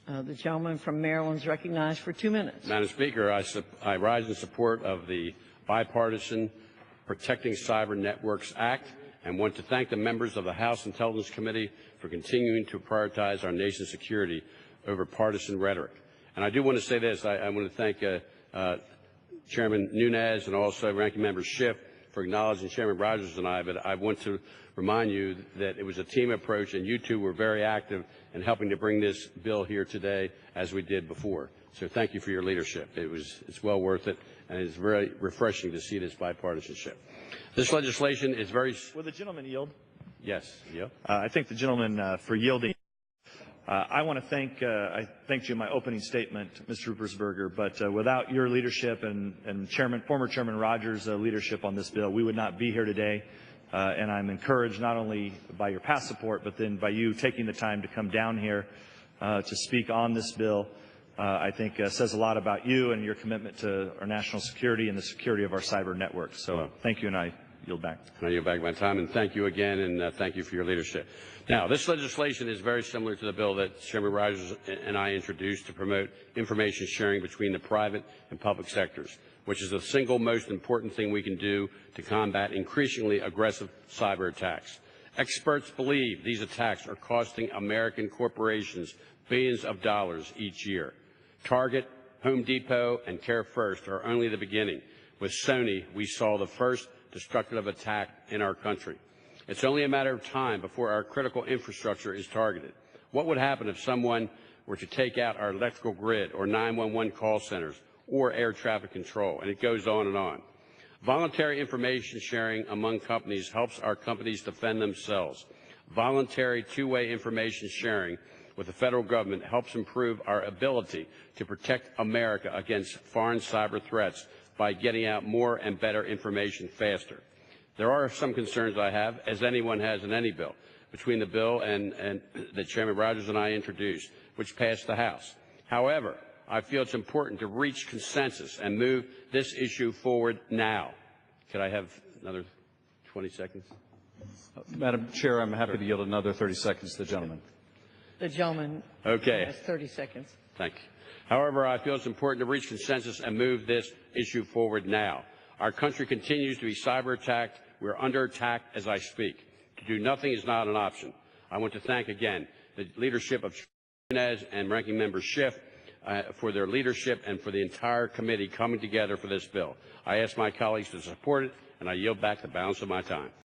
The gentleman from Maryland is recognized for 2 minutes. Madam Speaker, I rise in support of the bipartisan Protecting Cyber Networks Act and want to thank the members of the House Intelligence Committee for continuing to prioritize our nation's security over partisan rhetoric. And I do want to say this. I want to thank Chairman Nunes and also Ranking Member Schiff for acknowledging Chairman Rogers and I, but I want to remind you that it was a team approach, and you two were very active in helping to bring this bill here today as we did before. So thank you for your leadership. It's well worth it, and it's very refreshing to see this bipartisanship. This legislation is very... Will the gentleman yield? Yes. Yeah. I thank the gentleman for yielding. I want to thank, I thanked you in my opening statement, Mr. Ruppersberger, but without your leadership and former Chairman Rogers' leadership on this bill, we would not be here today. And I'm encouraged not only by your past support, but then by you taking the time to come down here to speak on this bill. I think says a lot about you and your commitment to our national security and the security of our cyber networks. So thank you, and I yield back. I yield back my time, and thank you again, and thank you for your leadership. Now, this legislation is very similar to the bill that Chairman Rogers and I introduced to promote information sharing between the private and public sectors, which is the single most important thing we can do to combat increasingly aggressive cyber attacks. Experts believe these attacks are costing American corporations billions of dollars each year. Target, Home Depot, and Care First are only the beginning. With Sony, we saw the first destructive attack in our country. It's only a matter of time before our critical infrastructure is targeted. What would happen if someone were to take out our electrical grid or 911 call centers or air traffic control? And it goes on and on. Voluntary information sharing among companies helps our companies defend themselves. Voluntary two-way information sharing with the federal government helps improve our ability to protect America against foreign cyber threats by getting out more and better information faster. There are some concerns I have, as anyone has in any bill, between the bill and that Chairman Rogers and I introduced, which passed the House. However, I feel it's important to reach consensus and move this issue forward now. Could I have another 20 seconds? Madam Chair, I'm happy to yield another 30 seconds to the gentleman. The gentleman has 30 seconds. Thank you. However, I feel it's important to reach consensus and move this issue forward now. Our country continues to be cyber attacked. We're under attack as I speak. To do nothing is not an option. I want to thank again the leadership of Nunes and Ranking Member Schiff for their leadership and for the entire committee coming together for this bill. I ask my colleagues to support it, and I yield back the balance of my time.